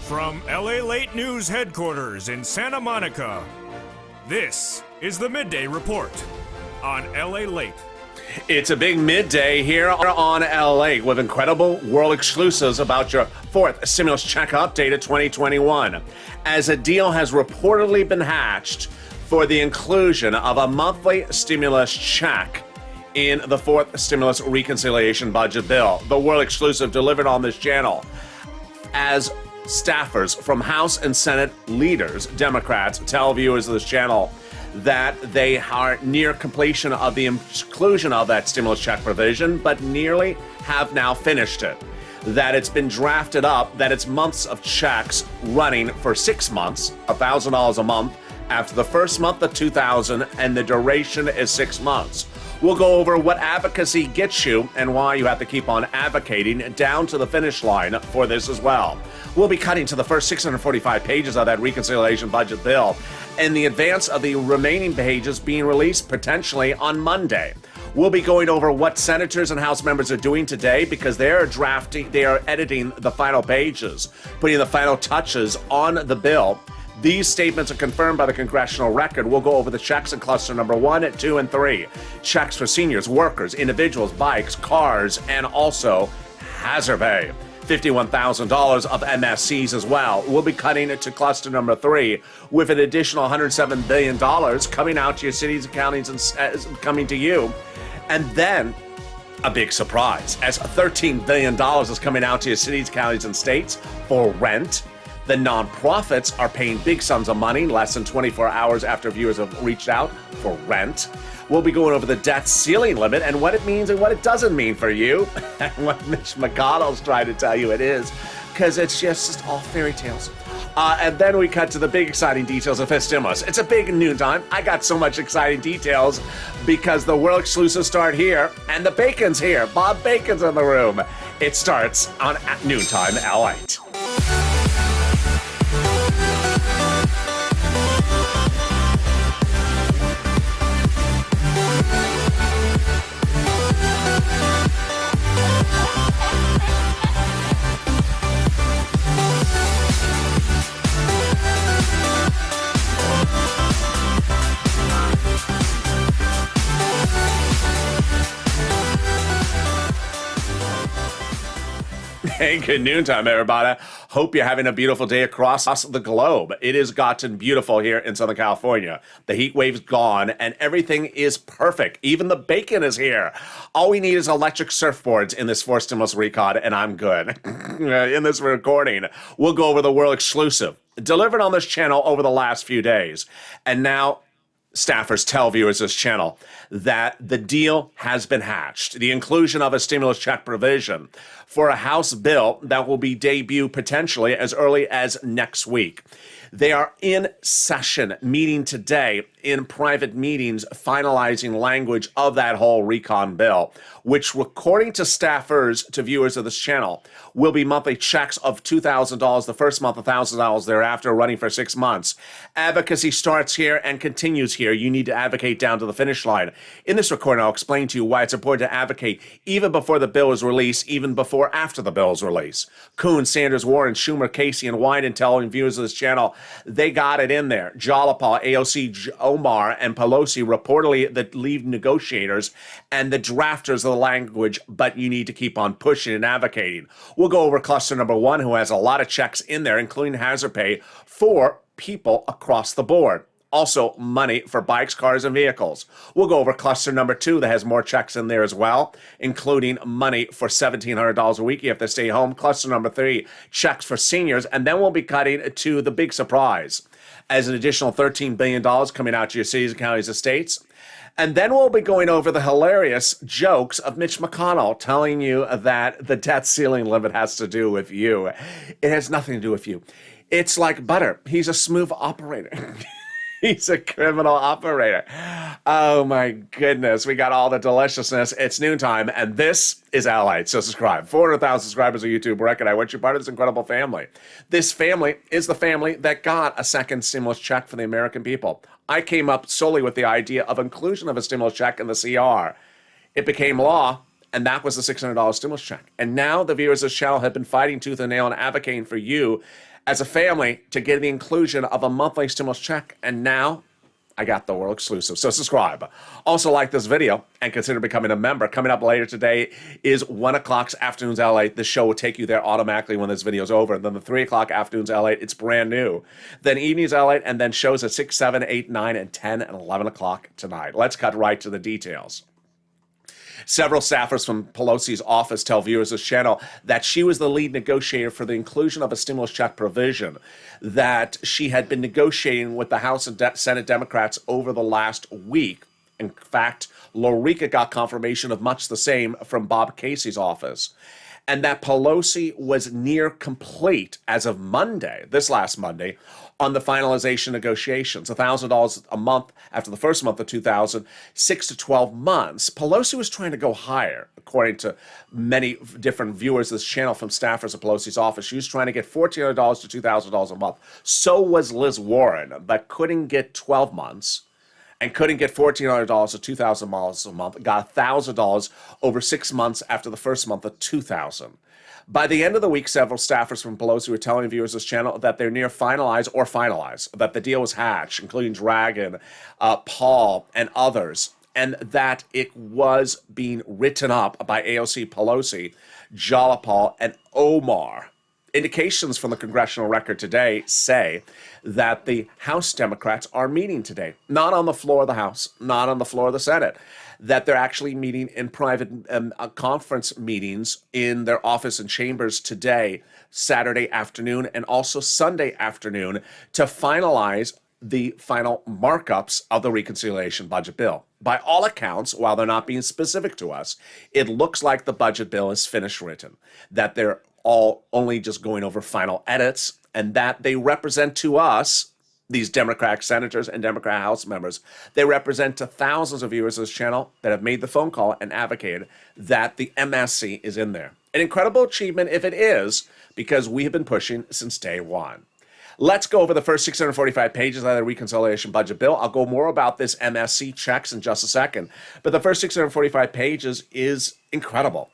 From LALATE News headquarters in Santa Monica, this is the Midday Report on LALATE. It's a big midday here on LA with incredible world exclusives about your fourth stimulus check update of 2021, as a deal has reportedly been hatched for the inclusion of a monthly stimulus check in the fourth stimulus reconciliation budget bill. The world exclusive delivered on this channel as staffers from House and Senate leaders, Democrats, tell viewers of this channel that they are near completion of the inclusion of that stimulus check provision, but nearly have now finished it. That it's been drafted up, that it's months of checks running for 6 months, $1,000 a month, after the first month of $2,000, and the duration is 6 months. We'll go over what advocacy gets you and why you have to keep on advocating down to the finish line for this as well. We'll be cutting to the first 645 pages of that reconciliation budget bill in the advance of the remaining pages being released potentially on Monday. We'll be going over what senators and House members are doing today because they are editing the final pages, putting the final touches on the bill. These statements are confirmed by the congressional record. We'll go over the checks in cluster number 1, 2, and 3. Checks for seniors, workers, individuals, bikes, cars, and also hazard pay. $51,000 of MSCs as well. We'll be cutting it to cluster number 3 with an additional $107 billion coming out to your cities and counties and coming to you. And then a big surprise, as $13 billion is coming out to your cities, counties, and states for rent. The nonprofits are paying big sums of money less than 24 hours after viewers have reached out for rent. We'll be going over the debt ceiling limit and what it means and what it doesn't mean for you, and what Mitch McConnell's trying to tell you it is, because it's just all fairy tales. And then we cut to the big exciting details of his stimulus. It's a big noontime. I got so much exciting details because the world exclusives start here, and the Bacon's here. Bob Bacon's in the room. It starts on at noontime LALATE. Hey, good noontime, everybody. Hope you're having a beautiful day across the globe. It has gotten beautiful here in Southern California. The heat wave's gone, and everything is perfect. Even the bacon is here. All we need is electric surfboards in this fourth stimulus recon, and I'm good. In this recording, we'll go over the world exclusive, delivered on this channel over the last few days. And now, staffers tell viewers this channel that the deal has been hatched. The inclusion of a stimulus check provision for a House bill that will be debuted potentially as early as next week. They are in session, meeting today in private meetings, finalizing language of that whole recon bill, which, according to staffers to viewers of this channel, will be monthly checks of $2,000 the first month, $1,000 thereafter, running for 6 months. Advocacy starts here and continues here. You need to advocate down to the finish line. In this recording, I'll explain to you why it's important to advocate even before the bill is released, even before after the bill is released. Coons, Sanders, Warren, Schumer, Casey, and Wyden telling viewers of this channel they got it in there. Jolapal, AOC, Omar, and Pelosi reportedly the lead negotiators and the drafters of the language, but you need to keep on pushing and advocating. We'll go over cluster number 1, who has a lot of checks in there, including hazard pay for people across the board. Also, money for bikes, cars, and vehicles. We'll go over cluster number 2 that has more checks in there as well, including money for $1,700 a week. You have to stay home. Cluster number 3, checks for seniors. And then we'll be cutting to the big surprise as an additional $13 billion coming out to your cities and counties and states. And then we'll be going over the hilarious jokes of Mitch McConnell telling you that the debt ceiling limit has to do with you. It has nothing to do with you. It's like butter. He's a smooth operator. He's a criminal operator. Oh my goodness. We got all the deliciousness. It's noontime, and this is LALATE. So subscribe. 400,000 subscribers on YouTube. Recognize what you're part of this incredible family. This family is the family that got a second stimulus check for the American people. I came up solely with the idea of inclusion of a stimulus check in the CR. It became law, and that was the $600 stimulus check. And now the viewers of this channel have been fighting tooth and nail and advocating for you as a family to get the inclusion of a monthly stimulus check. And now I got the world exclusive. So subscribe. Also like this video and consider becoming a member. Coming up later today is 1 o'clock afternoons LA. The show will take you there automatically when this video is over. And then the 3 o'clock afternoons LA, it's brand new. Then evenings LA, and then shows at 6, 7, 8, 9, and 10 and 11 o'clock tonight. Let's cut right to the details. Several staffers from Pelosi's office tell viewers of this channel that she was the lead negotiator for the inclusion of a stimulus check provision that she had been negotiating with the House and Senate Democrats over the last week. In fact, Lorica got confirmation of much the same from Bob Casey's office. And that Pelosi was near complete as of Monday, this last Monday, on the finalization negotiations. $1,000 a month after the first month of 2000, 6 to 12 months. Pelosi was trying to go higher, according to many different viewers of this channel from staffers of Pelosi's office. She was trying to get $1,400 to $2,000 a month. So was Liz Warren, but couldn't get 12 months. And couldn't get $1,400 to $2,000 a month, got $1,000 over 6 months after the first month of 2000. By the end of the week, several staffers from Pelosi were telling viewers of this channel that they're near finalize, that the deal was hatched, including Dragon, Paul, and others, and that it was being written up by AOC Pelosi, Jalapal, and Omar. Indications from the congressional record today say that the House Democrats are meeting today, not on the floor of the House, not on the floor of the Senate, that they're actually meeting in private conference meetings in their office and chambers today, Saturday afternoon, and also Sunday afternoon to finalize the final markups of the reconciliation budget bill. By all accounts, while they're not being specific to us, it looks like the budget bill is finished written, that they're all only just going over final edits, and that they represent to us, these Democratic senators and Democrat House members, they represent to thousands of viewers of this channel that have made the phone call and advocated that the MSC is in there. An incredible achievement if it is, because we have been pushing since day one. Let's go over the first 645 pages of the reconciliation budget bill. I'll go more about this MSC checks in just a second, but the first 645 pages is incredible.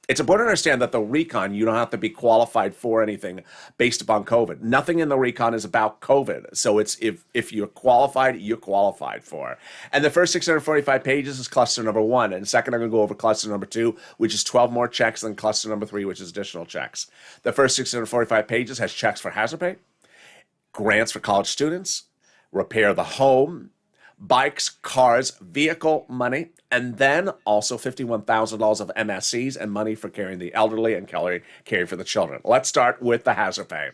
It's important to understand that the recon, you don't have to be qualified for anything based upon COVID. Nothing in the recon is about COVID. So it's if you're qualified, you're qualified for. And the first 645 pages is cluster number 1. And second, I'm going to go over cluster number 2, which is 12 more checks than cluster number 3, which is additional checks. The first 645 pages has checks for hazard pay, grants for college students, repair the home, bikes, cars, vehicle money, and then also $51,000 of MSCs and money for carrying the elderly and caring for the children. Let's start with the hazard pay.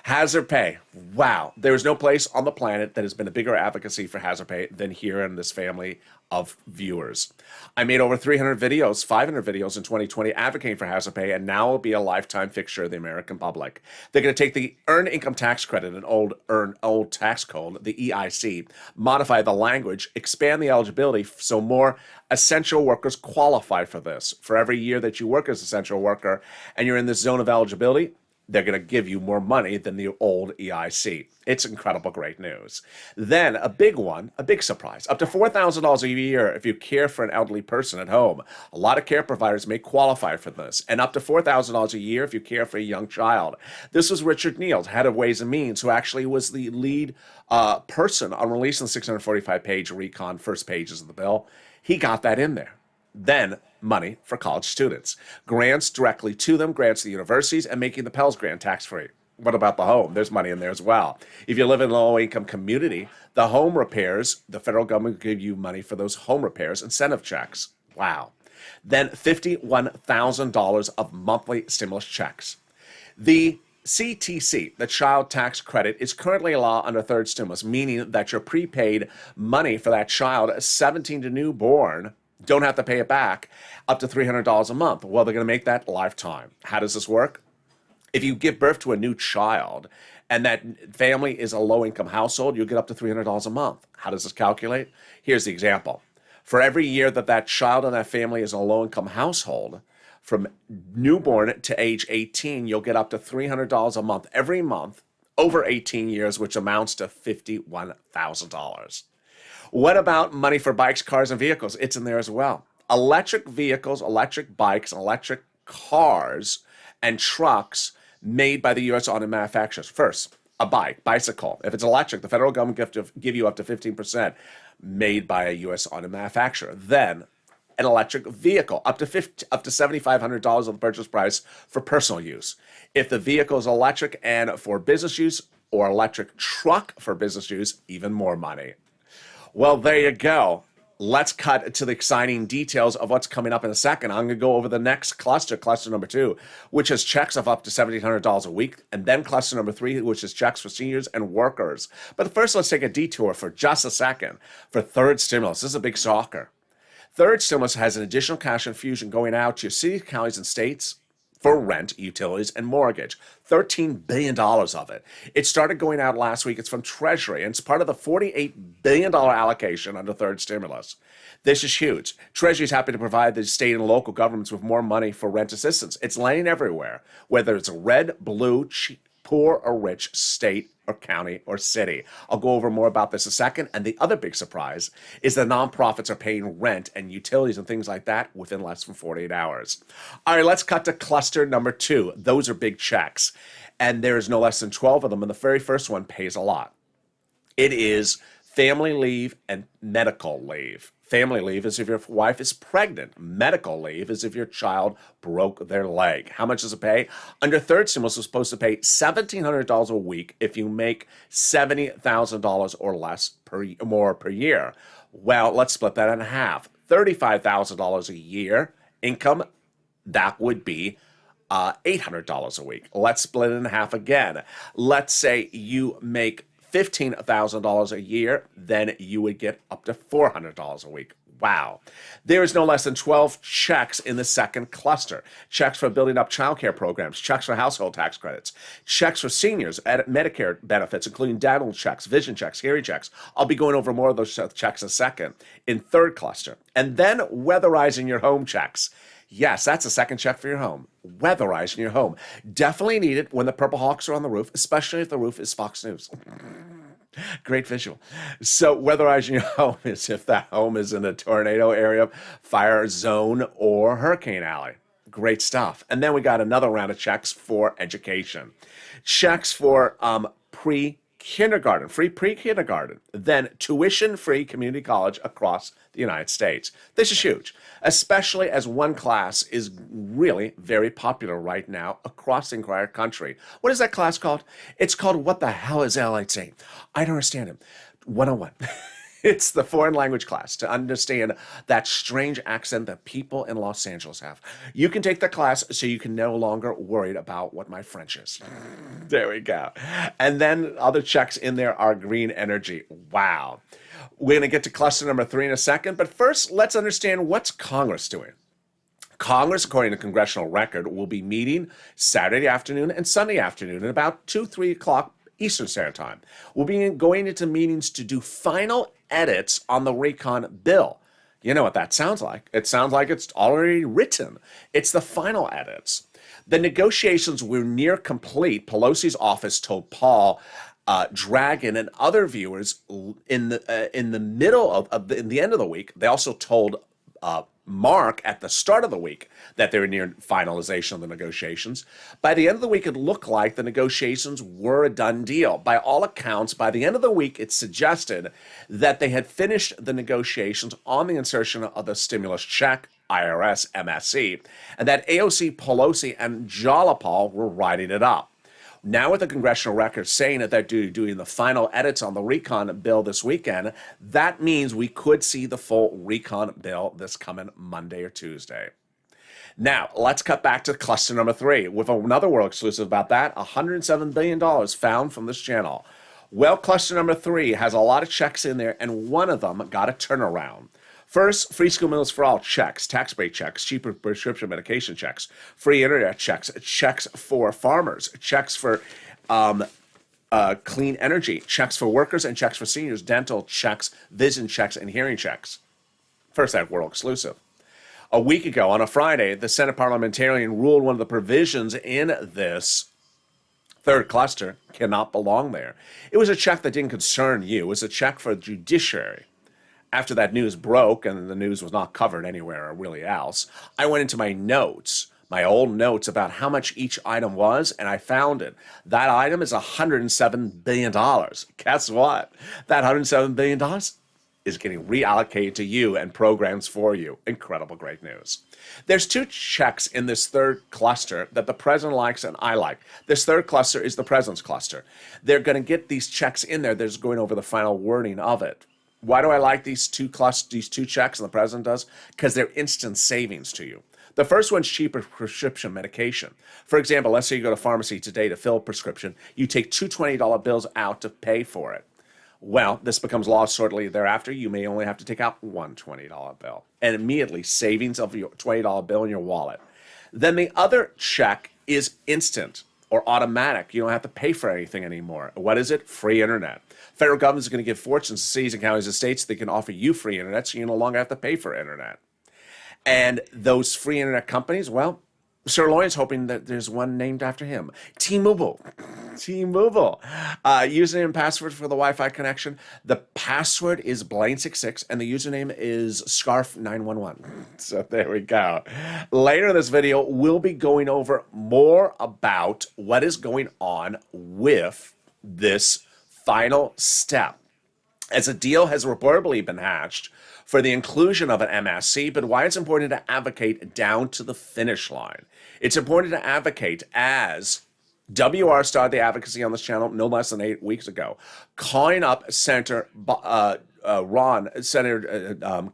Hazard pay. Wow. There is no place on the planet that has been a bigger advocacy for hazard pay than here in this family of viewers. I made over 300 videos, 500 videos in 2020 advocating for hazard pay, and now will be a lifetime fixture of the American public. They're going to take the Earned Income Tax Credit, an old tax code, the EIC, modify the language, expand the eligibility so more essential workers qualify for this. For every year that you work as an essential worker and you're in this zone of eligibility, they're going to give you more money than the old EIC. It's incredible, great news. Then a big one, a big surprise, up to $4,000 a year if you care for an elderly person at home. A lot of care providers may qualify for this, and up to $4,000 a year if you care for a young child. This was Richard Neal, head of Ways and Means, who actually was the lead person on releasing the 645-page recon first pages of the bill. He got that in there. Then money for college students. Grants directly to them, grants to the universities, and making the Pell Grant tax-free. What about the home? There's money in there as well. If you live in a low-income community, the home repairs, the federal government will give you money for those home repairs, incentive checks. Wow. Then $51,000 of monthly stimulus checks. The CTC, the Child Tax Credit, is currently a law under third stimulus, meaning that your prepaid money for that child, 17 to newborn, don't have to pay it back, up to $300 a month. Well, they're going to make that lifetime. How does this work? If you give birth to a new child and that family is a low-income household, you'll get up to $300 a month. How does this calculate? Here's the example. For every year that that child and that family is a low-income household, from newborn to age 18, you'll get up to $300 a month every month over 18 years, which amounts to $51,000. What about money for bikes, cars, and vehicles? It's in there as well. Electric vehicles, electric bikes, and electric cars and trucks made by the U.S. auto manufacturers. First, a bicycle. If it's electric, the federal government give you up to 15% made by a U.S. auto manufacturer. Then, an electric vehicle, up to $7,500 of the purchase price for personal use. If the vehicle is electric and for business use, or electric truck for business use, even more money. Well, there you go. Let's cut to the exciting details of what's coming up in a second. I'm going to go over the next cluster, cluster number 2, which has checks of up to $1,700 a week, and then cluster number 3, which is checks for seniors and workers. But first, let's take a detour for just a second for third stimulus. This is a big shocker. Third stimulus has an additional cash infusion going out to your cities, counties, and states for rent, utilities, and mortgage. $13 billion of it. It started going out last week. It's from Treasury, and it's part of the $48 billion allocation under third stimulus. This is huge. Treasury is happy to provide the state and local governments with more money for rent assistance. It's laying everywhere, whether it's a red, blue, poor or rich state or county or city. I'll go over more about this in a second. And the other big surprise is that nonprofits are paying rent and utilities and things like that within less than 48 hours. All right, let's cut to cluster number 2. Those are big checks. And there's no less than 12 of them. And the very first one pays a lot. It is family leave and medical leave. Family leave is if your wife is pregnant. Medical leave is if your child broke their leg. How much does it pay? Under third stimulus, we're supposed to pay $1,700 a week if you make $70,000 or less more per year. Well, let's split that in half. $35,000 a year income, that would be $800 a week. Let's split it in half again. Let's say you make $15,000 a year, then you would get up to $400 a week. Wow. There is no less than 12 checks in the second cluster. Checks for building up childcare programs, checks for household tax credits, checks for seniors at Medicare benefits, including dental checks, vision checks, hearing checks. I'll be going over more of those checks in a second in third cluster. And then weatherizing your home checks. Yes, that's a second check for your home. Weatherizing your home. Definitely needed when the Purple Hawks are on the roof, especially if the roof is Fox News. Great visual. So weatherizing your home is if that home is in a tornado area, fire zone, or hurricane alley. Great stuff. And then we got another round of checks for education. Checks for pre-kindergarten, free pre-kindergarten, then tuition-free community college across the United States. This is huge, especially as one class is really very popular right now across the entire country. What is that class called? It's called What the Hell is LATE? I don't understand it. 101. It's the foreign language class to understand that strange accent that people in Los Angeles have. You can take the class so you can no longer worry about what my French is. There we go. And then other checks in there are green energy. Wow. We're going to get to cluster number 3 in a second, but first, let's understand what's Congress doing. Congress, according to Congressional Record, will be meeting Saturday afternoon and Sunday afternoon at about 2, 3 o'clock Eastern Standard Time. We'll be going into meetings to do final edits on the recon bill. You know what that sounds like. It sounds like it's already written. It's the final edits. The negotiations were near complete, Pelosi's office told Paul Dragon and other viewers in the middle of the end of the week. They also told Mark at the start of the week that they were near finalization of the negotiations. By the end of the week, it looked like the negotiations were a done deal. By all accounts, by the end of the week, it suggested that they had finished the negotiations on the insertion of the stimulus check, IRS, MSC, and that AOC, Pelosi, and Jalapal were writing it up. Now with the Congressional Record saying that they're doing the final edits on the recon bill this weekend, that means we could see the full recon bill this coming Monday or Tuesday. Now, let's cut back to cluster number 3 with another world exclusive about that, $107 billion found from this channel. Well, cluster number 3 has a lot of checks in there, and one of them got a turnaround. First, free school meals for all checks, tax break checks, cheaper prescription medication checks, free internet checks, checks for farmers, checks for clean energy, checks for workers, and checks for seniors, dental checks, vision checks, and hearing checks. First, that world exclusive. A week ago, on a Friday, the Senate parliamentarian ruled one of the provisions in this third cluster cannot belong there. It was a check that didn't concern you. It was a check for the judiciary. After that news broke, and the news was not covered anywhere really else, I went into my notes, my old notes about how much each item was, and I found it. That item is $107 billion. Guess what? That $107 billion is getting reallocated to you and programs for you. Incredible, great news. There's two checks in this third cluster that the president likes and I like. This third cluster is the president's cluster. They're going to get these checks in there. They're just going over the final wording of it. Why do I like these two checks and the president does? Because they're instant savings to you. The first one's cheaper prescription medication. For example, let's say you go to pharmacy today to fill a prescription. You take two $20 bills out to pay for it. Well, this becomes law shortly thereafter. You may only have to take out one $20 bill and immediately savings of your $20 bill in your wallet. Then the other check is instant or automatic. You don't have to pay for anything anymore. What is it? Free internet. Federal government is going to give fortunes to cities and counties and states. They can offer you free internet, so you no longer have to pay for internet. And those free internet companies, well, Sirloin's hoping that there's one named after him. T-Mobile. Username and password for the Wi-Fi connection. The password is Blaine66 and the username is Scarf911. So there we go. Later in this video, we'll be going over more about what is going on with this final step. As a deal has reportedly been hatched for the inclusion of an MSC, but why it's important to advocate down to the finish line. It's important to advocate as WR started the advocacy on this channel no less than 8 weeks ago, calling up Senator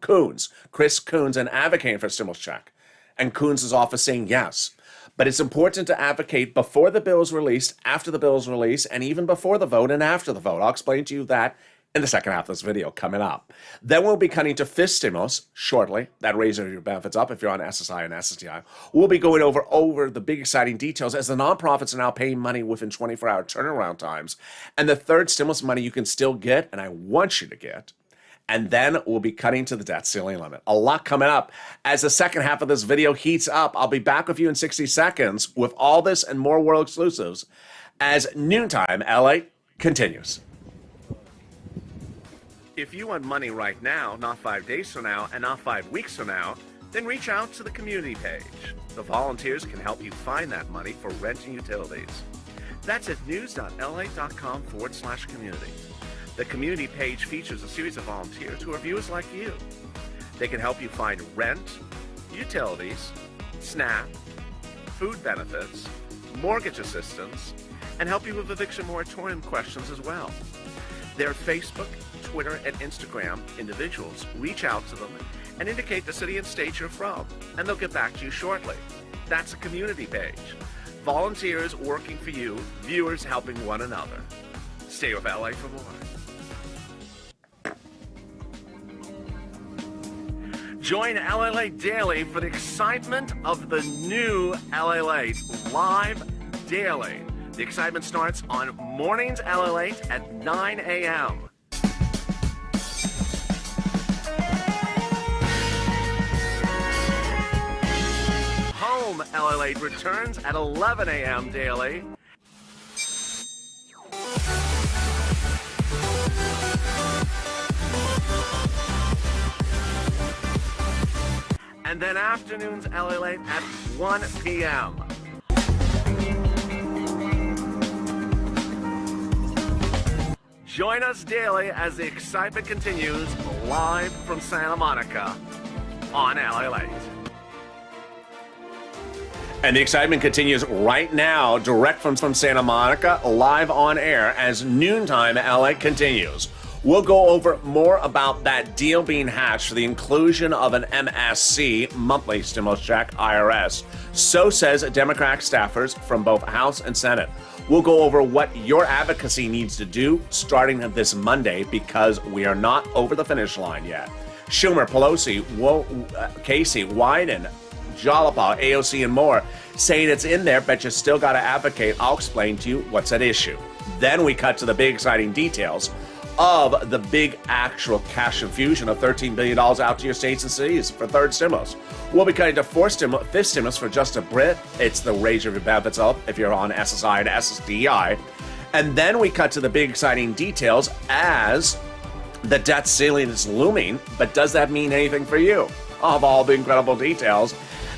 Coons, Chris Coons, and advocating for a stimulus check. And Coons' office saying yes. But it's important to advocate before the bill is released, after the bill is released, and even before the vote and after the vote. I'll explain to you that in the second half of this video coming up. Then we'll be cutting to fifth stimulus shortly. That raises your benefits up if you're on SSI and SSDI. We'll be going over the big exciting details as the nonprofits are now paying money within 24-hour turnaround times. And the third stimulus money you can still get, and I want you to get. And then we'll be cutting to the debt ceiling limit. A lot coming up. As the second half of this video heats up, I'll be back with you in 60 seconds with all this and more world exclusives as Noontime LA continues. If you want money right now, not 5 days from now, and not 5 weeks from now, then reach out to the community page. The volunteers can help you find that money for rent and utilities. That's at news.la.com/community. The community page features a series of volunteers who are viewers like you. They can help you find rent, utilities, SNAP, food benefits, mortgage assistance, and help you with eviction moratorium questions as well. Their Facebook, Twitter, and Instagram individuals reach out to them and indicate the city and state you're from, and they'll get back to you shortly. That's a community page. Volunteers working for you, viewers helping one another. Stay with LA for more. Join LALATE Daily for the excitement of the new LALATE live daily. The excitement starts on mornings LALATE at 9 a.m. Home LALATE returns at 11 a.m. daily. And then afternoons LALATE at 1 p.m. Join us daily as the excitement continues live from Santa Monica on LALATE. And the excitement continues right now, direct from Santa Monica, live on air as Noontime LA continues. We'll go over more about that deal being hatched for the inclusion of an MSC, monthly stimulus check, IRS. So says Democratic staffers from both House and Senate. We'll go over what your advocacy needs to do starting this Monday because we are not over the finish line yet. Schumer, Pelosi, Casey, Wyden, Jalapa, AOC, and more saying it's in there, but you still got to advocate. I'll explain to you what's at issue. Then we cut to the big exciting details of the big actual cash infusion of $13 billion out to your states and cities for third stimulus. We'll be cutting to fifth stimulus for just a Brit. It's the raise your benefits up if you're on SSI and SSDI. And then we cut to the big exciting details as the debt ceiling is looming. But does that mean anything for you? Of all the incredible details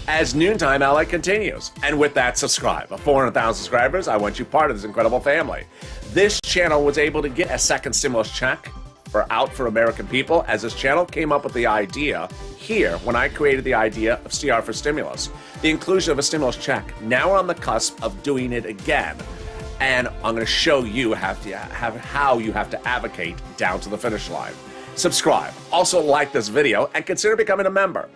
as Noontime LA continues. And with that, subscribe. At 400,000 subscribers, I want you part of this incredible family. This channel was able to get a second stimulus check for American people, as this channel came up with the idea here when I created the idea of CR for stimulus. The inclusion of a stimulus check. Now we're on the cusp of doing it again. And I'm going to show you how you have to advocate down to the finish line. Subscribe. Also like this video and consider becoming a member.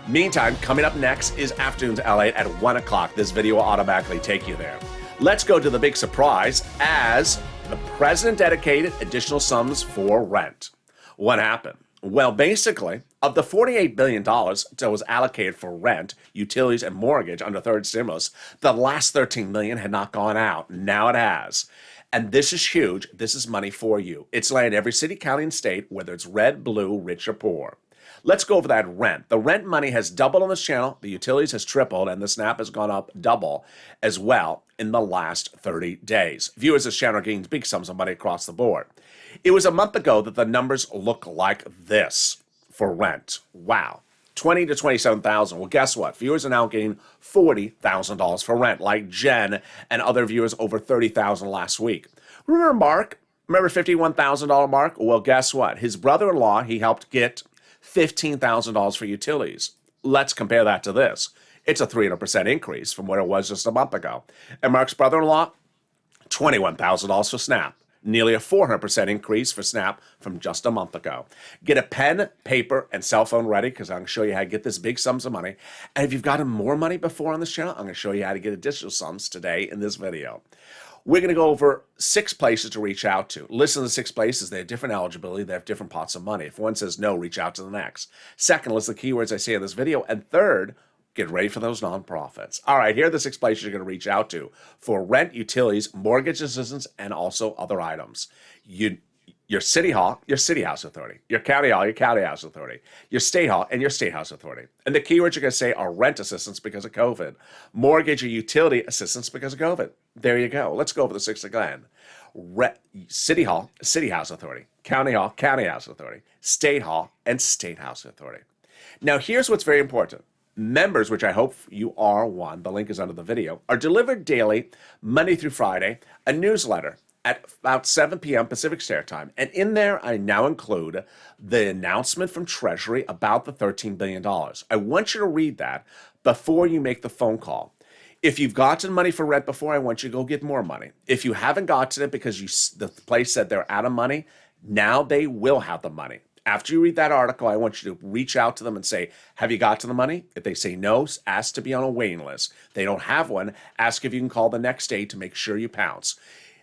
Meantime, coming up next is Afternoons LA at 1 o'clock. This video will automatically take you there. Let's go to the big surprise as the president dedicated additional sums for rent. What happened? Well, basically, of the $48 billion that was allocated for rent, utilities, and mortgage under third stimulus, the last $13 million had not gone out. Now it has. And this is huge. This is money for you. It's landed every city, county, and state, whether it's red, blue, rich, or poor. Let's go over that rent. The rent money has doubled on this channel. The utilities has tripled, and the SNAP has gone up double as well in the last 30 days. Viewers of this channel are getting big sums of money across the board. It was a month ago that the numbers look like this for rent. Wow. 20 to 27,000. Well, guess what? Viewers are now getting $40,000 for rent, like Jen and other viewers over $30,000 last week. Remember Mark? Remember $51,000 Mark? Well, guess what? His brother-in-law, he helped get $15,000 for utilities. Let's compare that to this. It's a 300% increase from what it was just a month ago. And Mark's brother-in-law, $21,000 for SNAP. Nearly a 400% increase for SNAP from just a month ago. Get a pen, paper, and cell phone ready because I'm going to show you how to get this big sums of money. And if you've gotten more money before on this channel, I'm going to show you how to get additional sums today in this video. We're going to go over 6 places to reach out to. Listen to the 6 places. They have different eligibility. They have different pots of money. If one says no, reach out to the next. Second, listen to the keywords I say in this video. And third, get ready for those nonprofits. All right, here are the 6 places you're going to reach out to for rent, utilities, mortgage assistance, and also other items. Your city hall, your city house authority. Your county hall, your county house authority. Your state hall, and your state house authority. And the keywords you're going to say are rent assistance because of COVID. Mortgage or utility assistance because of COVID. There you go. Let's go over the 6 again. City hall, city house authority. County hall, county house authority. State hall, and state house authority. Now, here's what's very important. Members, which I hope you are one, the link is under the video, are delivered daily, Monday through Friday, a newsletter at about 7 p.m. Pacific Standard Time. And in there, I now include the announcement from Treasury about the $13 billion. I want you to read that before you make the phone call. If you've gotten money for rent before, I want you to go get more money. If you haven't gotten it because the place said they're out of money, now they will have the money. After you read that article, I want you to reach out to them and say, have you got to the money? If they say no, ask to be on a waiting list. If they don't have one, ask if you can call the next day to make sure you pounce.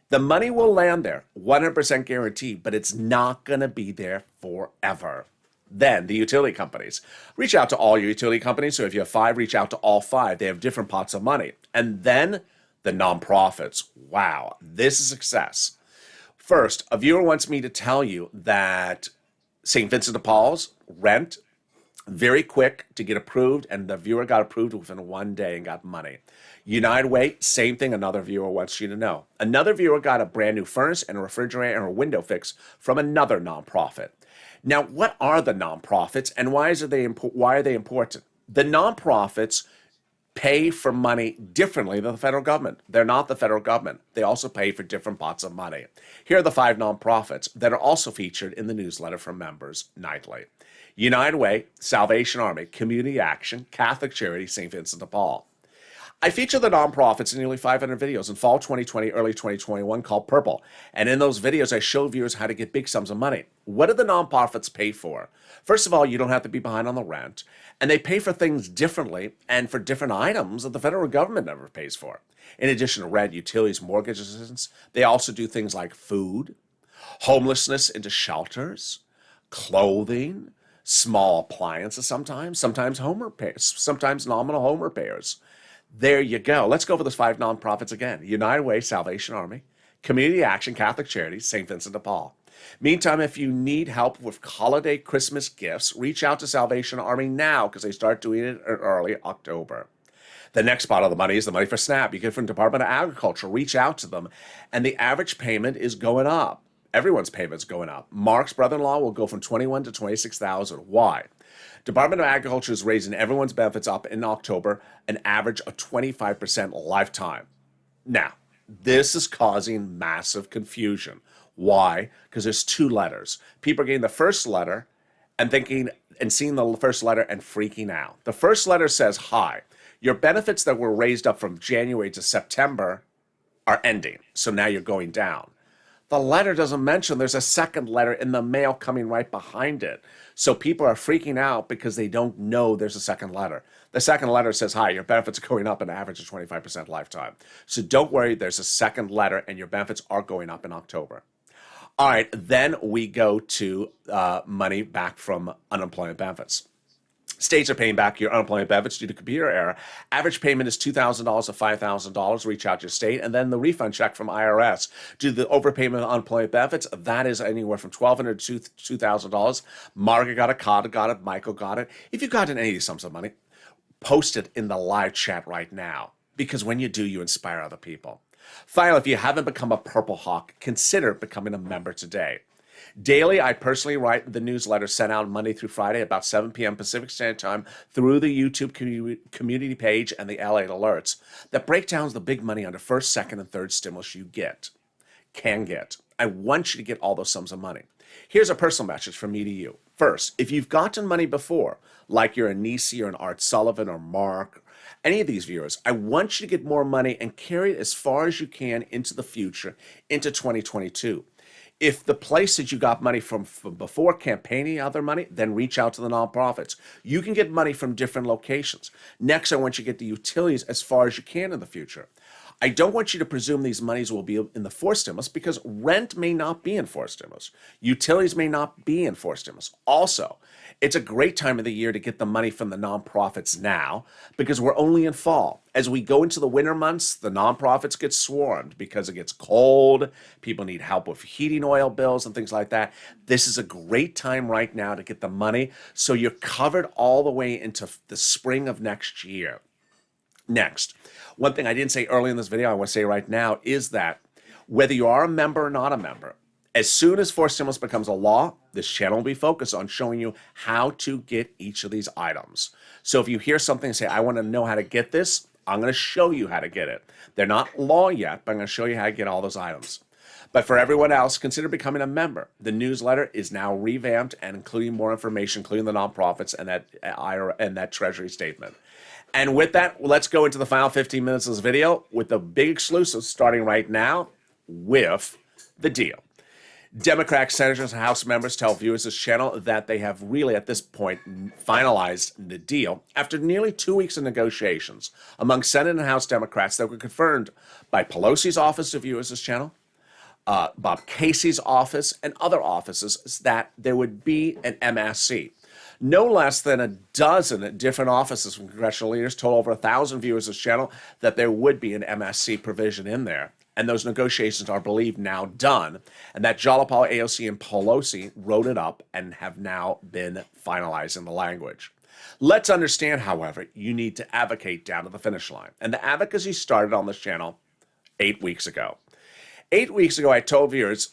The money will land there, 100% guaranteed, but it's not going to be there forever. Then the utility companies. Reach out to all your utility companies. So if you have 5, reach out to all 5. They have different pots of money. And then the nonprofits. Wow, this is success. First, a viewer wants me to tell you that St. Vincent de Paul's rent, very quick to get approved, and the viewer got approved within 1 day and got money. United Way, same thing, another viewer wants you to know. Another viewer got a brand new furnace and a refrigerator and a window fix from another nonprofit. Now, what are the nonprofits and why are they important? The nonprofits pay for money differently than the federal government. They're not the federal government. They also pay for different pots of money. Here are the 5 nonprofits that are also featured in the newsletter from members nightly. United Way, Salvation Army, Community Action, Catholic Charity, St. Vincent de Paul. I feature the nonprofits in nearly 500 videos in fall 2020, early 2021 called Purple. And in those videos, I show viewers how to get big sums of money. What do the nonprofits pay for? First of all, you don't have to be behind on the rent. And they pay for things differently and for different items that the federal government never pays for. In addition to rent, utilities, mortgage assistance, they also do things like food, homelessness into shelters, clothing, small appliances sometimes home repairs, sometimes nominal home repairs. There you go. Let's go over those 5 nonprofits again. United Way, Salvation Army, Community Action, Catholic Charities, St. Vincent de Paul. Meantime, if you need help with holiday Christmas gifts, reach out to Salvation Army now because they start doing it in early October. The next pot of the money is the money for SNAP. You get from Department of Agriculture. Reach out to them. And the average payment is going up. Everyone's payment's going up. Mark's brother-in-law will go from $21,000 to $26,000. Why? Department of Agriculture is raising everyone's benefits up in October, an average of 25% lifetime. Now, this is causing massive confusion. Why? Because there's two letters. People are getting the first letter and thinking and seeing the first letter and freaking out. The first letter says, hi, your benefits that were raised up from January to September are ending. So now you're going down. The letter doesn't mention there's a second letter in the mail coming right behind it. So people are freaking out because they don't know there's a second letter. The second letter says, hi, your benefits are going up an average of 25% lifetime. So don't worry, there's a second letter and your benefits are going up in October. All right, then we go to money back from unemployment benefits. States are paying back your unemployment benefits due to computer error. Average payment is $2,000 to $5,000. Reach out to your state. And then the refund check from IRS due to the overpayment of unemployment benefits, that is anywhere from $1,200 to $2,000. Margaret got it, Carter got it, Michael got it. If you've gotten any of these sums of money, post it in the live chat right now, because when you do, you inspire other people. Finally, if you haven't become a Purple Hawk, consider becoming a member today. Daily, I personally write the newsletter sent out Monday through Friday about 7 p.m. Pacific Standard Time through the YouTube community page and the LALATE alerts that break down the big money under first, second, and third stimulus you can get. I want you to get all those sums of money. Here's a personal message from me to you. First, if you've gotten money before, like you're a Nisi or an Art Sullivan or Mark, any of these viewers, I want you to get more money and carry it as far as you can into the future, into 2022. If the places you got money from before campaigning other money, then reach out to the nonprofits. You can get money from different locations. Next, I want you to get the utilities as far as you can in the future. I don't want you to presume these monies will be in the forced stimulus because rent may not be in forced stimulus. Utilities may not be in forced stimulus. Also, it's a great time of the year to get the money from the nonprofits now because we're only in fall. As we go into the winter months, the nonprofits get swarmed because it gets cold. People need help with heating oil bills and things like that. This is a great time right now to get the money so you're covered all the way into the spring of next year. Next, one thing I didn't say earlier in this video, I want to say right now, is that whether you are a member or not a member, as soon as forced stimulus becomes a law, this channel will be focused on showing you how to get each of these items. So if you hear something and say, I want to know how to get this, I'm going to show you how to get it. They're not law yet, but I'm going to show you how to get all those items. But for everyone else, consider becoming a member. The newsletter is now revamped and including more information, including the nonprofits and that Treasury statement. And with that, let's go into the final 15 minutes of this video with the big exclusive starting right now with the deal. Democratic senators and House members tell viewers of this channel that they have really, at this point, finalized the deal after nearly 2 weeks of negotiations among Senate and House Democrats that were confirmed by Pelosi's office to viewers of this channel, Bob Casey's office, and other offices, that there would be an MSC. No less than a dozen different offices from congressional leaders told over 1,000 viewers of this channel that there would be an MSC provision in there. And those negotiations are believed now done. And that Jolopal, AOC, and Pelosi wrote it up and have now been finalized in the language. Let's understand, however, you need to advocate down to the finish line. And the advocacy started on this channel 8 weeks ago. 8 weeks ago, I told viewers,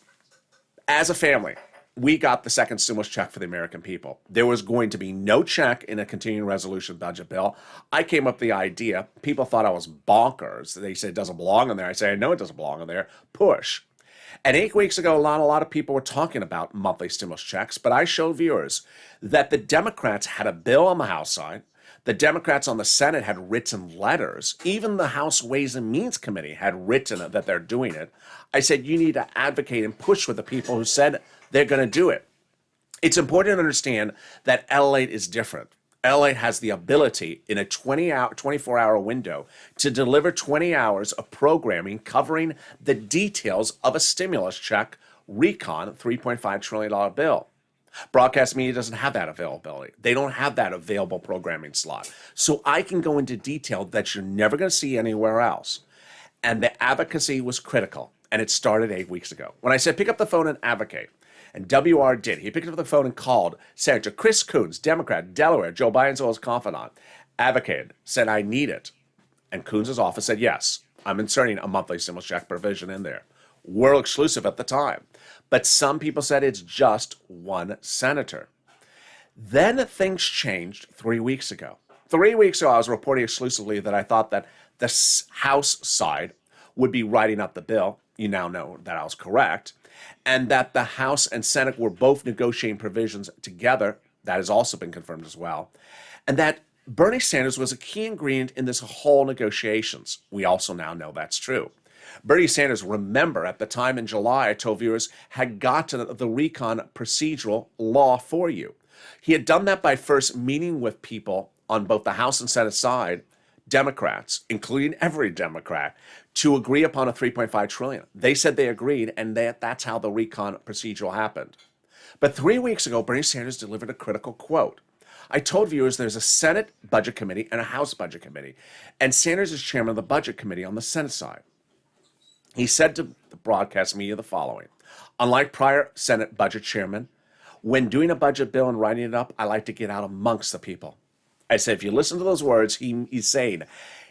as a family, we got the second stimulus check for the American people. There was going to be no check in a continuing resolution budget bill. I came up with the idea. People thought I was bonkers. They said it doesn't belong in there. I say, I know it doesn't belong in there. Push. And 8 weeks ago, a lot of people were talking about monthly stimulus checks, but I showed viewers that the Democrats had a bill on the House side. The Democrats on the Senate had written letters. Even the House Ways and Means Committee had written that they're doing it. I said, you need to advocate and push with the people who said they're going to do it. It's important to understand that LALATE is different. LALATE has the ability in a 24-hour window to deliver 20 hours of programming covering the details of a stimulus check, recon, $3.5 trillion bill. Broadcast media doesn't have that availability. They don't have that available programming slot. So I can go into detail that you're never going to see anywhere else. And the advocacy was critical, and it started 8 weeks ago. When I said pick up the phone and advocate, and WR did. He picked up the phone and called Senator Chris Coons, Democrat, Delaware, Joe Biden's old confidant, advocated, said, I need it. And Coons' office said, yes, I'm inserting a monthly stimulus check provision in there. World exclusive at the time. But some people said it's just one senator. Then things changed 3 weeks ago. 3 weeks ago, I was reporting exclusively that I thought that the House side would be writing up the bill. You now know that I was correct. And that the House and Senate were both negotiating provisions together. That has also been confirmed as well. And that Bernie Sanders was a key ingredient in this whole negotiations. We also now know that's true. Bernie Sanders, remember, at the time in July, I told viewers, had gotten the recon procedural law for you. He had done that by first meeting with people on both the House and Senate side, Democrats, including every Democrat, to agree upon a $3.5 trillion. They said they agreed, and that's how the recon procedural happened. But 3 weeks ago, Bernie Sanders delivered a critical quote. I told viewers there's a Senate Budget Committee and a House Budget Committee, and Sanders is chairman of the Budget Committee on the Senate side. He said to the broadcast media the following: unlike prior Senate budget chairmen, when doing a budget bill and writing it up, I like to get out amongst the people. I said, if you listen to those words, he's saying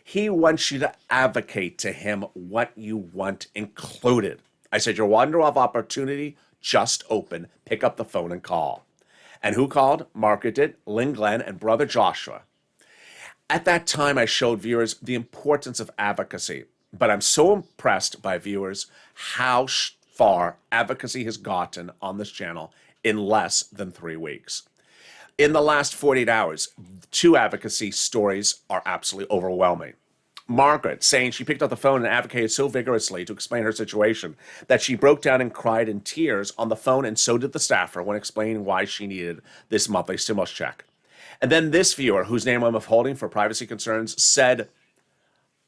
he wants you to advocate to him what you want included. I said, your window of opportunity just open. Pick up the phone and call. And who called? Margaret did, Lynn Glenn, and Brother Joshua. At that time, I showed viewers the importance of advocacy. But I'm so impressed by viewers how far advocacy has gotten on this channel in less than 3 weeks. In the last 48 hours, 2 advocacy stories are absolutely overwhelming. Margaret saying she picked up the phone and advocated so vigorously to explain her situation that she broke down and cried in tears on the phone, and so did the staffer when explaining why she needed this monthly stimulus check. And then this viewer, whose name I'm withholding for privacy concerns, said,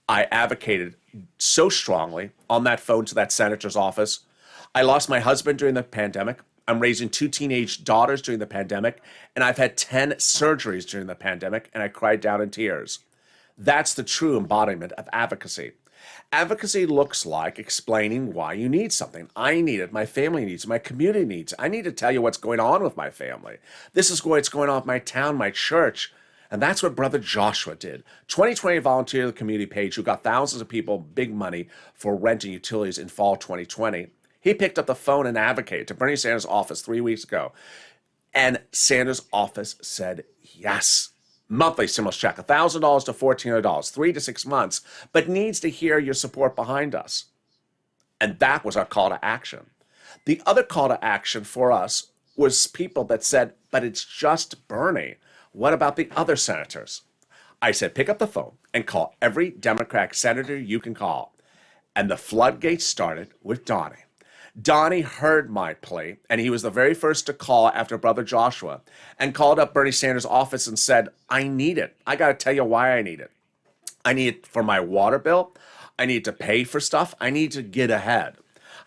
I advocated so strongly on that phone to that senator's office. I lost my husband during the pandemic. I'm raising 2 teenage daughters during the pandemic, and I've had 10 surgeries during the pandemic, and I cried down in tears. That's the true embodiment of advocacy. Advocacy looks like explaining why you need something. I need it. My family needs it. My community needs it. I need to tell you what's going on with my family. This is what's going on with my town, my church. And that's what Brother Joshua did. 2020 volunteer to the community page who got thousands of people big money for rent and utilities in fall 2020. He picked up the phone and advocated to Bernie Sanders' office 3 weeks ago. And Sanders' office said yes. Monthly stimulus check, $1,000 to $1,400, 3 to 6 months, but needs to hear your support behind us. And that was our call to action. The other call to action for us was people that said, but it's just Bernie. What about the other senators? I said, pick up the phone and call every Democratic senator you can call. And the floodgates started with Donnie. Donnie heard my plea, and he was the very first to call after Brother Joshua and called up Bernie Sanders' office and said, I need it. I got to tell you why I need it. I need it for my water bill. I need to pay for stuff. I need to get ahead.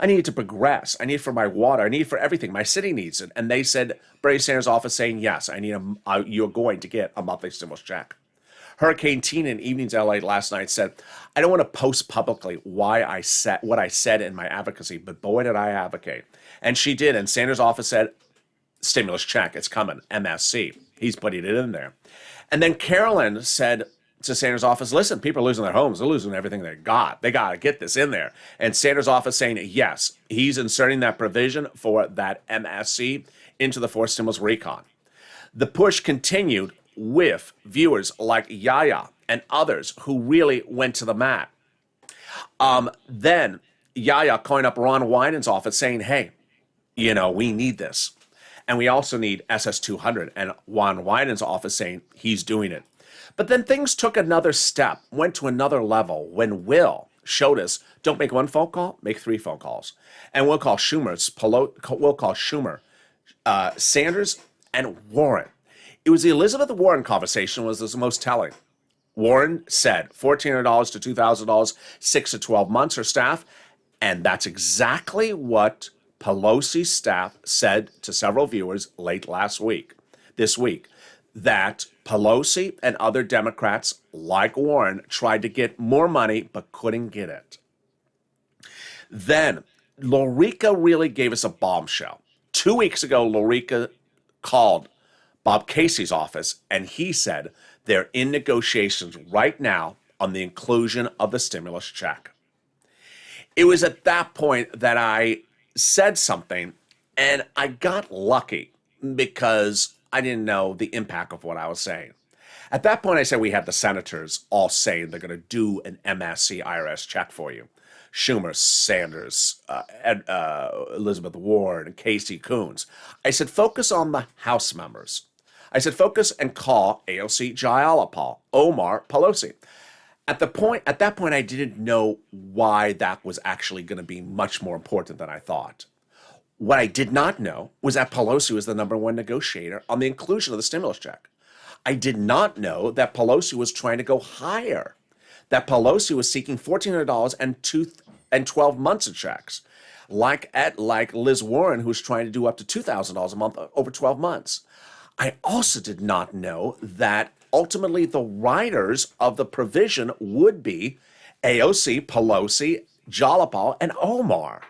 I need to progress. I need it for my water. I need it for everything. My city needs it. And they said, Bernie Sanders' office saying, yes, I need you're going to get a monthly stimulus check. Hurricane Tina in Evenings LA last night said, I don't want to post publicly what I said in my advocacy, but boy, did I advocate. And she did. And Sanders' office said, stimulus check, it's coming, MSC. He's putting it in there. And then Carolyn said to Sanders' office, listen, people are losing their homes. They're losing everything they got. They got to get this in there. And Sanders' office saying, yes, he's inserting that provision for that MSC into the forced stimulus recon. The push continued with viewers like Yaya and others who really went to the mat. Then Yaya calling up Ron Wyden's office saying, hey, we need this. And we also need SS200. And Ron Wyden's office saying he's doing it. But then things took another step, went to another level when Will showed us, don't make 1 phone call, make 3 phone calls. And we'll call Schumer, Sanders, and Warren. It was the Elizabeth Warren conversation was the most telling. Warren said $1,400 to $2,000, 6 to 12 months, her staff. And that's exactly what Pelosi's staff said to several viewers late this week, that Pelosi and other Democrats like Warren tried to get more money but couldn't get it. Then Lorica really gave us a bombshell. 2 weeks ago, Lorica called Bob Casey's office, and he said they're in negotiations right now on the inclusion of the stimulus check. It was at that point that I said something, and I got lucky because I didn't know the impact of what I was saying. At that point, I said we had the senators all saying they're going to do an MSC IRS check for you. Schumer, Sanders, Elizabeth Warren, and Casey Coons. I said, focus on the House members. I said, focus and call AOC Jayalapal, Omar Pelosi. At that point, I didn't know why that was actually going to be much more important than I thought. What I did not know was that Pelosi was the number one negotiator on the inclusion of the stimulus check. I did not know that Pelosi was trying to go higher, that Pelosi was seeking $1,400 and 12 months of checks, like Liz Warren, who's trying to do up to $2,000 a month over 12 months. I also did not know that ultimately the writers of the provision would be AOC, Pelosi, Jayalapal, and Omar.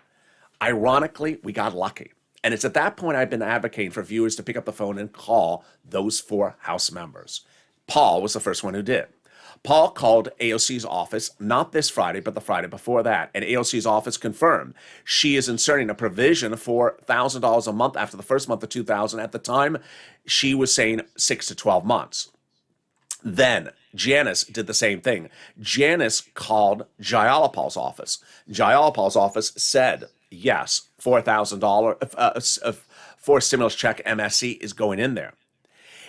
Ironically, we got lucky. And it's at that point I've been advocating for viewers to pick up the phone and call those 4 House members. Paul was the first one who did. Paul called AOC's office, not this Friday, but the Friday before that, and AOC's office confirmed she is inserting a provision for $1,000 a month after the first month of $2,000. At the time, she was saying 6 to 12 months. Then Janice did the same thing. Janice called Jayalapal's office. Jayalapal's office said, yes, $4,000 for stimulus check MSC is going in there.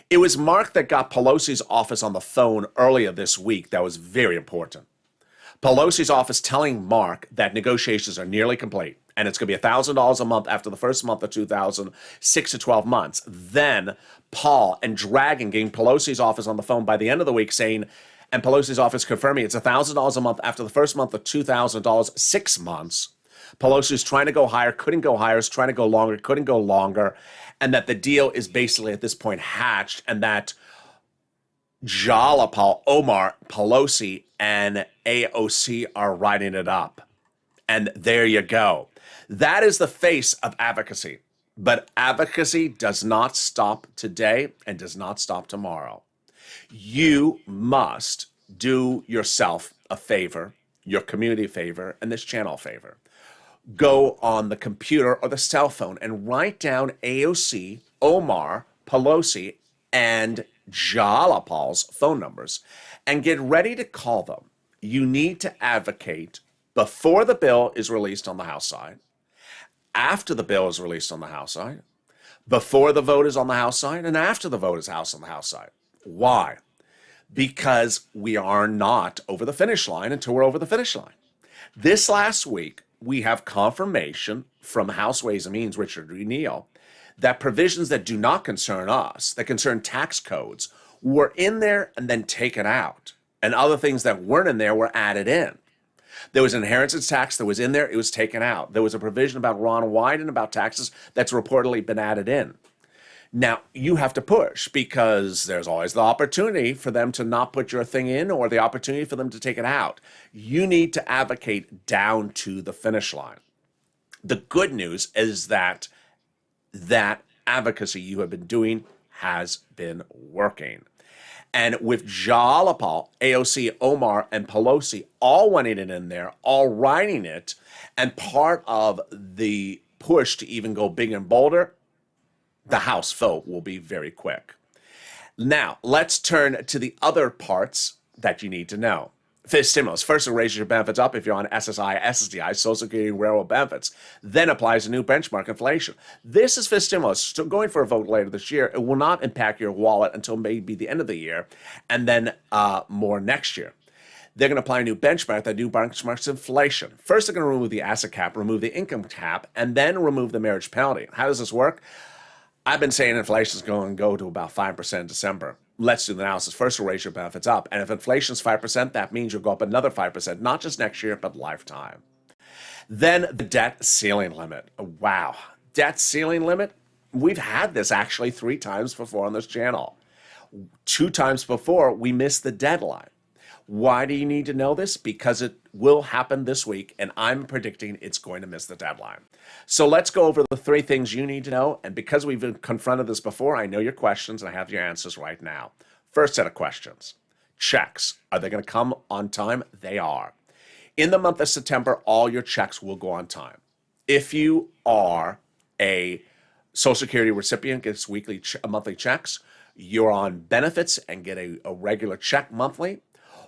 It was Mark that got Pelosi's office on the phone earlier this week that was very important. Pelosi's office telling Mark that negotiations are nearly complete and it's going to be $1,000 a month after the first month of 2000, 6 to 12 months. Then Paul and Dragon getting Pelosi's office on the phone by the end of the week saying, and Pelosi's office confirming it's $1,000 a month after the first month of $2,000, 6 months. Pelosi's trying to go higher, couldn't go higher, is trying to go longer, couldn't go longer, and that the deal is basically at this point hatched, and that Jayalapal, Omar, Pelosi, and AOC are writing it up. And there you go. That is the face of advocacy. But advocacy does not stop today and does not stop tomorrow. You must do yourself a favor, your community a favor, and this channel a favor. Go on the computer or the cell phone and write down AOC, Omar, Pelosi, and Jayalapal's phone numbers and get ready to call them. You need to advocate before the bill is released on the House side, after the bill is released on the House side, before the vote is on the House side, and after the vote is on the House side. Why? Because we are not over the finish line until we're over the finish line. This last week, we have confirmation from House Ways and Means, Richard E. Neal, that provisions that do not concern us, that concern tax codes, were in there and then taken out. And other things that weren't in there were added in. There was an inheritance tax that was in there, it was taken out. There was a provision about Ron Wyden about taxes that's reportedly been added in. Now, you have to push because there's always the opportunity for them to not put your thing in or the opportunity for them to take it out. You need to advocate down to the finish line. The good news is that that advocacy you have been doing has been working. And with Jayalapal, AOC, Omar, and Pelosi all wanting it in there, all writing it, and part of the push to even go big and bolder, the House vote will be very quick. Now, let's turn to the other parts that you need to know. Fifth stimulus. First, it raises your benefits up if you're on SSI, SSDI, Social Security, Railroad benefits. Then applies a new benchmark inflation. This is fifth stimulus. Still going for a vote later this year. It will not impact your wallet until maybe the end of the year, and then more next year. They're going to apply a new benchmark. That new benchmark's inflation. First, they're going to remove the asset cap, remove the income cap, and then remove the marriage penalty. How does this work? I've been saying inflation is going to go to about 5% in December. Let's do the analysis. First, we'll raise your benefits up. And if inflation is 5%, that means you'll go up another 5%, not just next year, but lifetime. Then the debt ceiling limit. Wow. Debt ceiling limit? We've had this actually 3 times before on this channel. 2 times before, we missed the deadline. Why do you need to know this? Because it will happen this week, and I'm predicting it's going to miss the deadline. So let's go over the 3 things you need to know. And because we've been confronted this before, I know your questions, and I have your answers right now. First set of questions. Checks. Are they going to come on time? They are. In the month of September, all your checks will go on time. If you are a Social Security recipient gets monthly checks. You're on benefits and get a regular check monthly,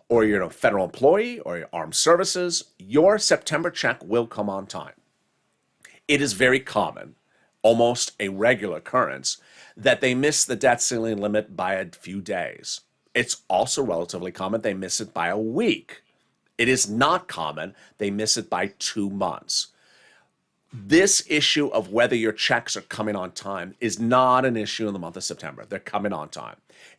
or you're a federal employee or you're armed services, your September check will come on time. It is very common, almost a regular occurrence, that they miss the debt ceiling limit by a few days. It's also relatively common they miss it by a week. It is not common they miss it by 2 months. This issue of whether your checks are coming on time is not an issue in the month of September. They're coming on time.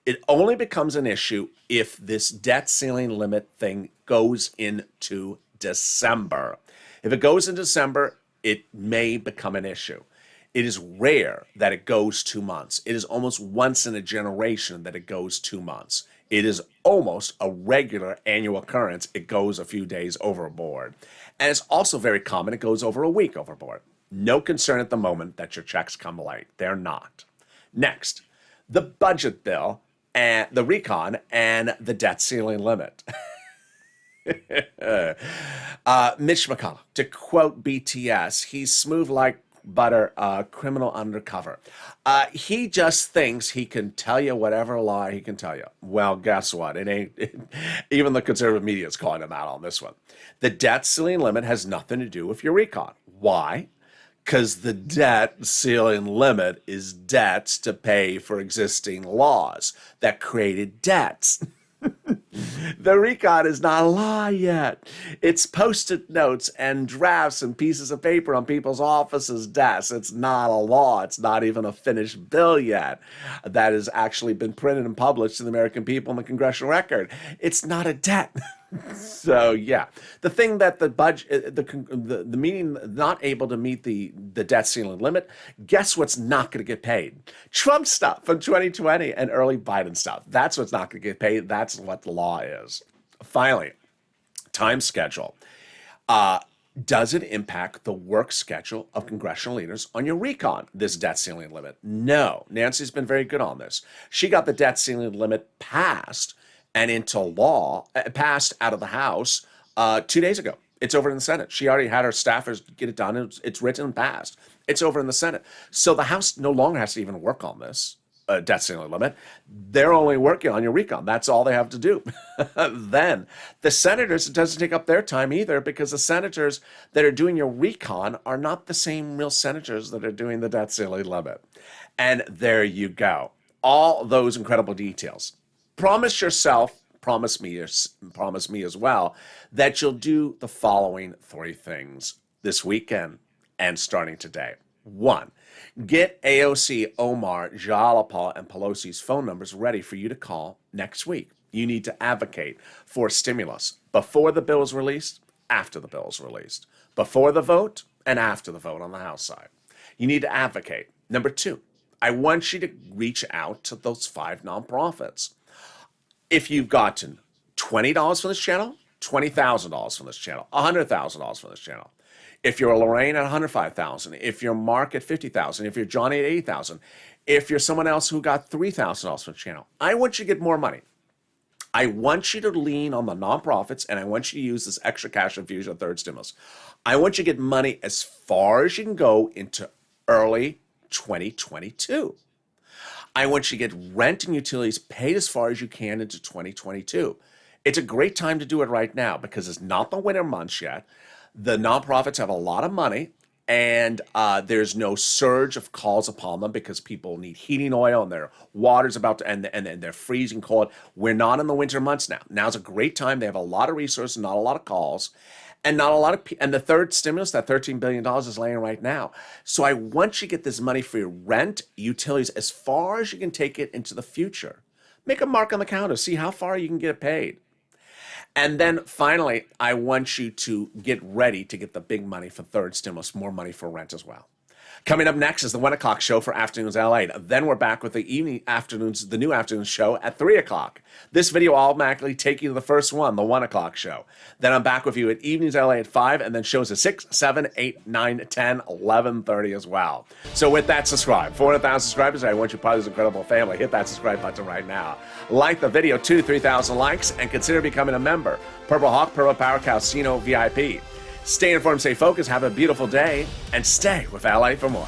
It only becomes an issue if this debt ceiling limit thing goes into December. If it goes in December, it may become an issue. It is rare that it goes 2 months. It is almost once in a generation that it goes 2 months. It is almost a regular annual occurrence. It goes a few days overboard. And it's also very common it goes over a week overboard. No concern at the moment that your checks come late. They're not. Next, the budget bill and the recon and the debt ceiling limit. Mitch McConnell, to quote BTS, he's smooth like butter, criminal undercover. He just thinks he can tell you whatever lie he can tell you. Well, guess what? It ain't. Even the conservative media is calling him out on this one. The debt ceiling limit has nothing to do with your recon. Why? Because the debt ceiling limit is debts to pay for existing laws that created debts. The recon is not a law yet. It's post-it notes and drafts and pieces of paper on people's offices' desks. It's not a law. It's not even a finished bill yet that has actually been printed and published to the American people in the congressional record. It's not a debt. So yeah, the thing that the budget, the meeting not able to meet the debt ceiling limit, guess what's not going to get paid? Trump stuff from 2020 and early Biden stuff. That's what's not going to get paid. That's what the law is. Finally, time schedule. Does it impact the work schedule of congressional leaders on your recon, this debt ceiling limit? No. Nancy's been very good on this. She got the debt ceiling limit passed and into law, passed out of the House 2 days ago. It's over in the Senate. She already had her staffers get it done. It's written and passed. It's over in the Senate. So the House no longer has to even work on this debt ceiling limit. They're only working on your recon. That's all they have to do. Then the senators, it doesn't take up their time either, because the senators that are doing your recon are not the same real senators that are doing the debt ceiling limit. And there you go. All those incredible details. Promise yourself, promise me as well, that you'll do the following 3 things this weekend and starting today. 1, get AOC, Omar, Jalapa, and Pelosi's phone numbers ready for you to call next week. You need to advocate for stimulus before the bill is released, after the bill is released, before the vote, and after the vote on the House side. You need to advocate. Number 2, I want you to reach out to those 5 nonprofits. If you've gotten $20 from this channel, $20,000 from this channel, $100,000 from this channel. If you're a Lorraine at $105,000, if you're Mark at $50,000, if you're Johnny at $80,000, if you're someone else who got $3,000 from the channel, I want you to get more money. I want you to lean on the nonprofits, and I want you to use this extra cash infusion of third stimulus. I want you to get money as far as you can go into early 2022. I want you to get rent and utilities paid as far as you can into 2022. It's a great time to do it right now because it's not the winter months yet. The nonprofits have a lot of money, and there's no surge of calls upon them because people need heating oil and their water's about to, and they're freezing cold. We're not in the winter months now. Now's a great time. They have a lot of resources, not a lot of calls. And not a lot of and the third stimulus, that $13 billion is laying right now. So I want you to get this money for your rent, utilities, as far as you can take it into the future. Make a mark on the calendar. See how far you can get it paid. And then finally, I want you to get ready to get the big money for third stimulus, more money for rent as well. Coming up next is the 1 o'clock show for Afternoons LA. Then we're back with the new afternoon show at 3 o'clock. This video will automatically take you to the first one, the 1 o'clock show. Then I'm back with you at Evenings LA at 5, and then shows at 6, 7, 8, 9, 10, 11:30 as well. So with that, subscribe. 400,000 subscribers. I want you part of this incredible family. Hit that subscribe button right now. Like the video, 2,000 to 3,000 likes, and consider becoming a member. Purple Hawk, Purple Power Casino VIP. Stay informed, stay focused, have a beautiful day, and stay with LA for more.